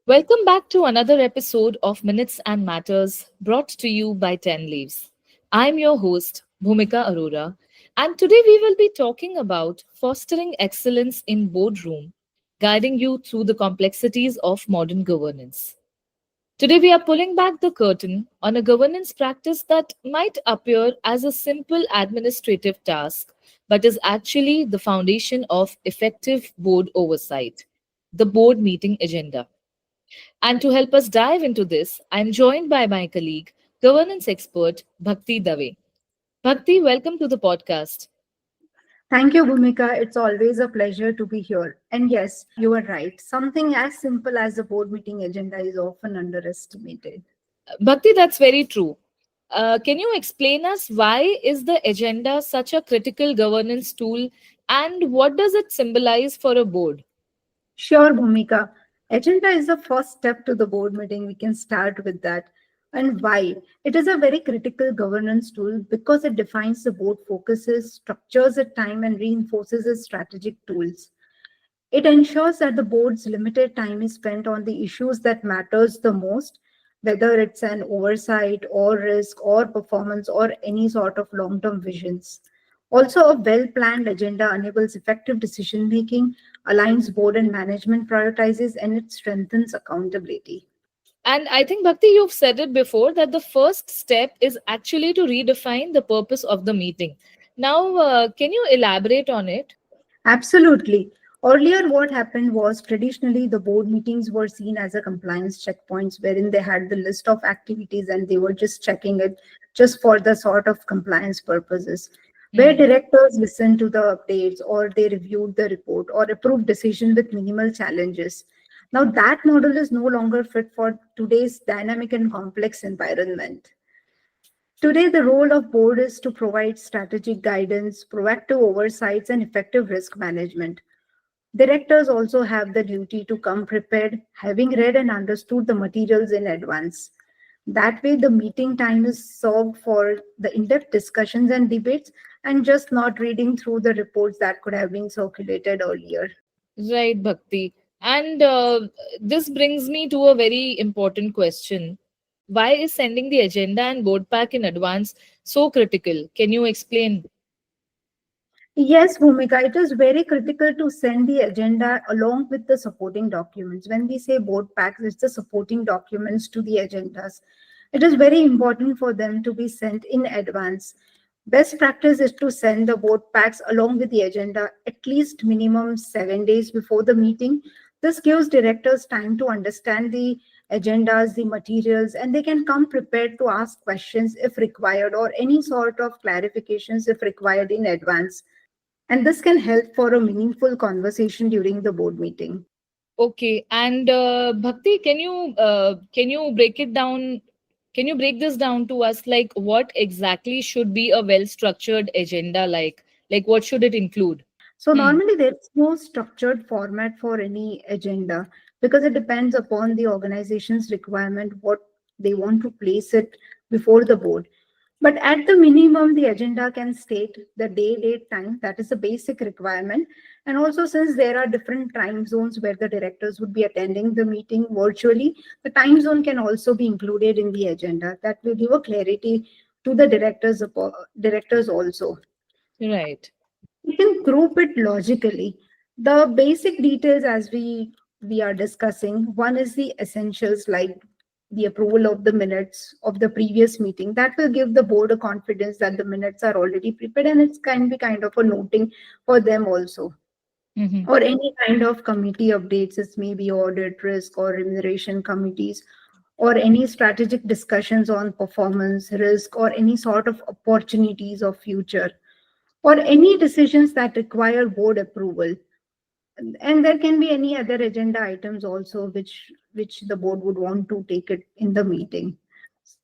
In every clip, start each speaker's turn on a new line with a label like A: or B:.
A: Welcome back to another episode of Minutes and Matters brought to you by 10 Leaves. I'm your host, Bhumika Arora, and today we will be talking about fostering excellence in boardroom, guiding you through the complexities of modern governance. Today we are pulling back the curtain on a governance practice that might appear as a simple administrative task, but is actually the foundation of effective board oversight, the board meeting agenda. And to help us dive into this, I'm joined by my colleague, governance expert Bhakti Dave. Bhakti, welcome to the podcast.
B: Thank you, Bhumika. It's always a pleasure to be here. And yes, you are right. Something as simple as a board meeting agenda is often underestimated.
A: Bhakti, that's very true. Can you explain us why is the agenda such a critical governance tool and what does it symbolize for a board?
B: Sure, Bhumika. Agenda is the first step to the board meeting. We can start with that. And why? It is a very critical governance tool because it defines the board focuses, structures its time, and reinforces its strategic tools. It ensures that the board's limited time is spent on the issues that matters the most, whether it's an oversight or risk or performance or any sort of long-term visions. Also, a well-planned agenda enables effective decision making, aligns board and management prioritizes, and it strengthens accountability.
A: And I think, Bhakti, you've said it before that the first step is actually to redefine the purpose of the meeting. Now, can you elaborate on it?
B: Absolutely. Earlier, what happened was traditionally the board meetings were seen as a compliance checkpoints wherein they had the list of activities and they were just checking it just for the sort of compliance purposes. Where
A: Hmm.
B: directors listened to the updates or they reviewed the report or approved decision with minimal challenges. Now that model is no longer fit for today's dynamic and complex environment. Today, the role of board is to provide strategic guidance, proactive oversights, and effective risk management. Directors also have the duty to come prepared, having read and understood the materials in advance. That way, the meeting time is served for the in depth discussions and debates and just not reading through the reports that could have been circulated earlier.
A: Right, Bhakti. And this brings me to a very important question. Why is sending the agenda and board pack in advance so critical? Can you explain?
B: Yes, Bhumika, it is very critical to send the agenda along with the supporting documents. When we say board packs, it's the supporting documents to the agendas. It is very important for them to be sent in advance. Best practice is to send the board packs along with the agenda at least minimum 7 days before the meeting. This gives directors time to understand the agendas, the materials, and they can come prepared to ask questions if required or any sort of clarifications if required in advance, and this can help for a meaningful conversation during the board meeting.
A: Okay, and Bhakti, can you break it down? Can you break this down to us? Like, what exactly should be a well structured agenda? Like what should it include?
B: So
A: Hmm.
B: normally there's no structured format for any agenda because it depends upon the organization's requirement, what they want to place it before the board. But at the minimum, the agenda can state the day, date, time. That is a basic requirement. And also, since there are different time zones where the directors would be attending the meeting virtually, the time zone can also be included in the agenda. That will give a clarity to the directors also.
A: Right.
B: You can group it logically. The basic details, as we are discussing, one is the essentials like the approval of the minutes of the previous meeting. That will give the board a confidence that the minutes are already prepared, and it can be kind of a noting for them also.
A: Hmm.
B: Or any kind of committee updates, it may be audit, risk, or remuneration committees, or any strategic discussions on performance, risk, or any sort of opportunities of future, or any decisions that require board approval. And there can be any other agenda items also which the board would want to take it in the meeting.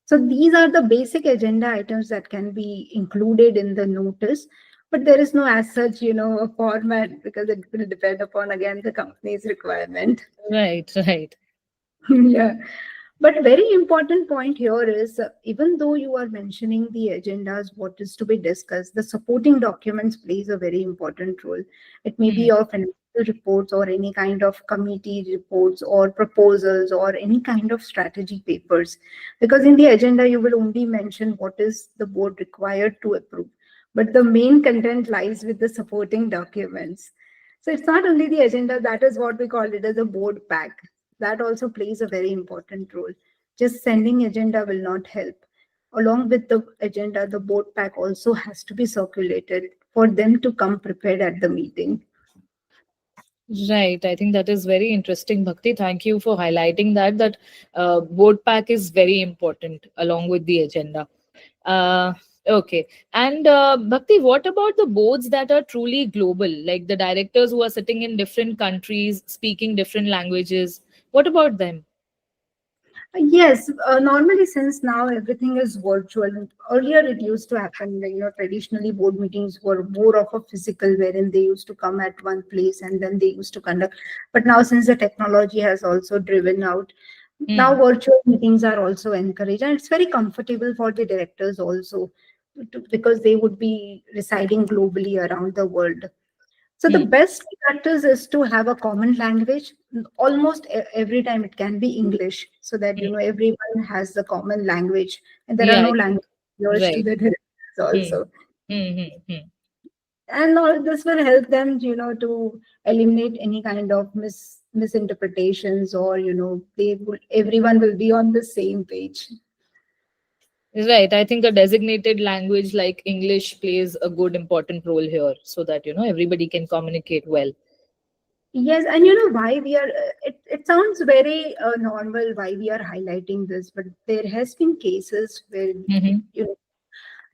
B: So these are the basic agenda items that can be included in the notice, but there is no as such, a format because it will depend upon again the company's requirement.
A: Right. Right.
B: Yeah. But very important point here is even though you are mentioning the agendas, what is to be discussed, the supporting documents plays a very important role. It may
A: Hmm.
B: be of financial reports or any kind of committee reports or proposals or any kind of strategy papers. Because in the agenda, you will only mention what is the board required to approve. But the main content lies with the supporting documents. So it's not only the agenda, that is what we call it as a board pack. That also plays a very important role. Just sending agenda will not help. Along with the agenda, the board pack also has to be circulated for them to come prepared at the meeting.
A: Right. I think that is very interesting, Bhakti. Thank you for highlighting that board pack is very important along with the agenda. Uh, okay. And Bhakti, what about the boards that are truly global, like the directors who are sitting in different countries, speaking different languages? What about them?
B: Yes, normally since now everything is virtual. Earlier it used to happen, like, traditionally board meetings were more of a physical, wherein they used to come at one place and then they used to conduct. But now since the technology has also driven out, now
A: Hmm.
B: virtual meetings are also encouraged, and it's very comfortable for the directors also, because they would be residing globally around the world. So the
A: Hmm.
B: best practice is to have a common language. Almost every time it can be English, so that
A: Hmm.
B: everyone has the common language, and there are
A: Yeah.
B: no language barriers to
A: Right.
B: the directors
A: Hmm.
B: also.
A: Hmm. Hmm. Hmm.
B: And all this will help them, to eliminate any kind of misinterpretations, or everyone will be on the same page.
A: Right. I think a designated language like English plays a good important role here so that, everybody can communicate well.
B: Yes, and why we are, it sounds very normal why we are highlighting this, but there has been cases where
A: Mm-hmm.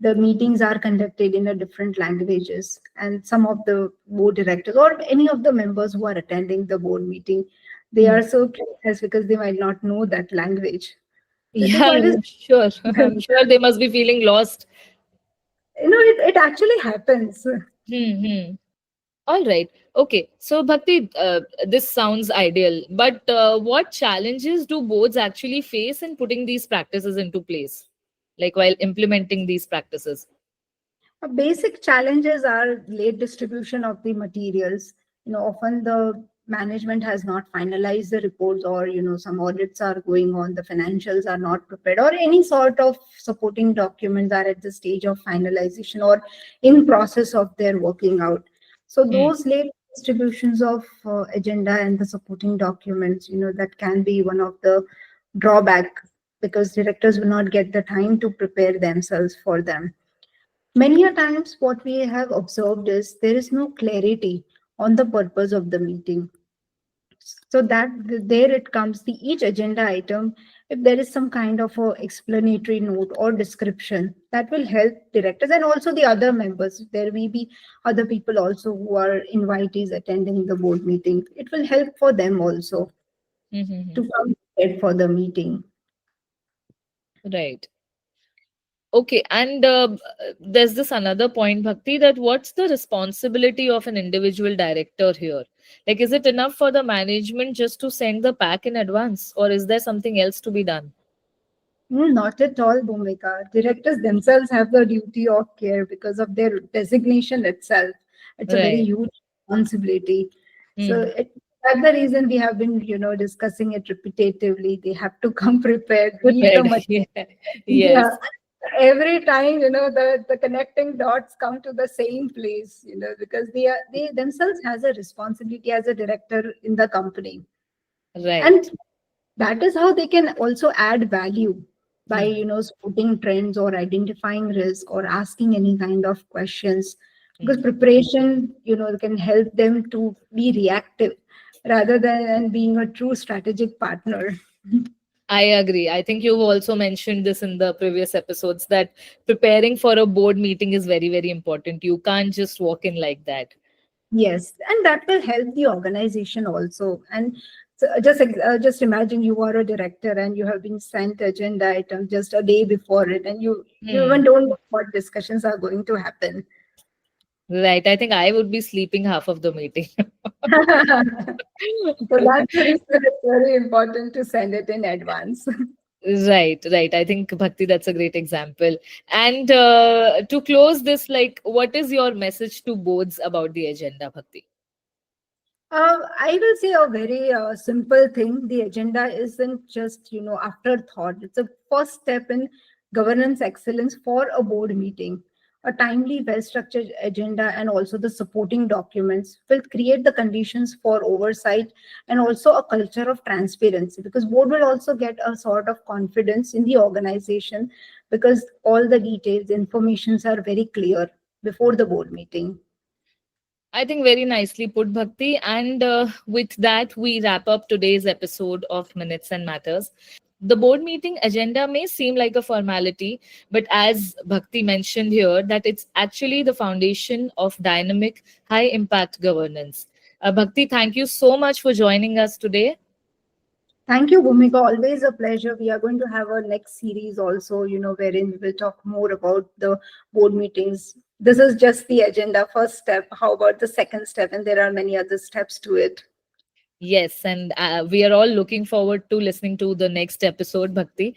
B: the meetings are conducted in a different languages, and some of the board directors or any of the members who are attending the board meeting, they
A: Hmm.
B: are so curious because they might not know that language. So they
A: Yeah,
B: always
A: I'm sure. I'm sure they must be feeling lost.
B: it actually happens.
A: Hmm. All right. Okay. So, Bhakti, this sounds ideal, but what challenges do boards actually face in putting these practices into place, like while implementing these practices?
B: Basic challenges are late distribution of the materials. Often the management has not finalized the reports, or some audits are going on, the financials are not prepared, or any sort of supporting documents are at the stage of finalization or in process of their working out. So
A: Hmm.
B: those late distributions of agenda and the supporting documents, that can be one of the drawback, because directors will not get the time to prepare themselves for them. Many a times, what we have observed is there is no clarity on the purpose of the meeting. So that there it comes, the each agenda item, if there is some kind of a explanatory note or description, that will help directors and also the other members. There may be other people also who are invitees attending the board meeting. It will help for them also
A: Hmm.
B: to come prepared for the meeting.
A: Right. Okay, and there's this another point, Bhakti, that what's the responsibility of an individual director here? Like, is it enough for the management just to send the pack in advance, or is there something else to be done?
B: Not at all, Bhumika. Directors themselves have the duty of care because of their designation itself. It's a very
A: Right.
B: huge responsibility. So
A: Hmm.
B: that's the reason we have been, discussing it repetitively. They have to come prepared, read the
A: Prepared.
B: material.
A: Yeah.
B: Yeah.
A: Yes.
B: Every time, the connecting dots come to the same place, because they themselves has a responsibility as a director in the company. And
A: Right.
B: that is how they can also add value by
A: Hmm.
B: spotting trends or identifying risk or asking any kind of questions, because
A: Hmm.
B: preparation can help them to be reactive rather than being a true strategic partner.
A: I agree. I think you've also mentioned this in the previous episodes that preparing for a board meeting is very, very important. You can't just walk in like that.
B: Yes, and that will help the organization also. And so just imagine you are a director and you have been sent agenda item just a day before it, and you even
A: Hmm.
B: don't know what discussions are going to happen.
A: Right. I think I would be sleeping half of the meeting.
B: So that's the reason it's very important to send it in advance.
A: Right, right. I think Bhakti, that's a great example. And to close this, like, what is your message to boards about the agenda, Bhakti?
B: I will say a very simple thing. The agenda isn't just, afterthought. It's a first step in governance excellence for a board meeting. A timely, well-structured agenda and also the supporting documents will create the conditions for oversight and also a culture of transparency, because board will also get a sort of confidence in the organization because all the details, informations are very clear before the board meeting.
A: I think very nicely put, Bhakti. And with that, we wrap up today's episode of Minutes and Matters. The board meeting agenda may seem like a formality, but as Bhakti mentioned here, that it's actually the foundation of dynamic, high impact governance. Bhakti, thank you so much for joining us today.
B: Thank you, Bhumika. Always a pleasure. We are going to have our next series also, wherein we will talk more about the board meetings. This is just the agenda, first step. How about the second step? And there are many other steps to it.
A: Yes, and we are all looking forward to listening to the next episode, Bhakti.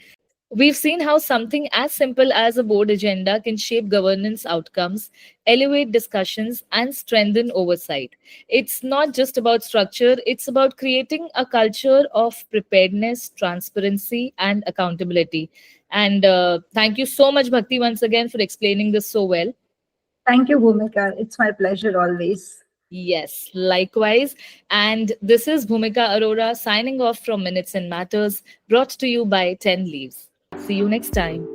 A: We've seen how something as simple as a board agenda can shape governance outcomes, elevate discussions, and strengthen oversight. It's not just about structure, it's about creating a culture of preparedness, transparency, and accountability. And thank you so much, Bhakti, once again for explaining this so well.
B: Thank you, Bhumika. It's my pleasure always.
A: Yes, likewise. And this is Bhumika Arora signing off from Minutes and Matters, brought to you by 10 Leaves. See you next time.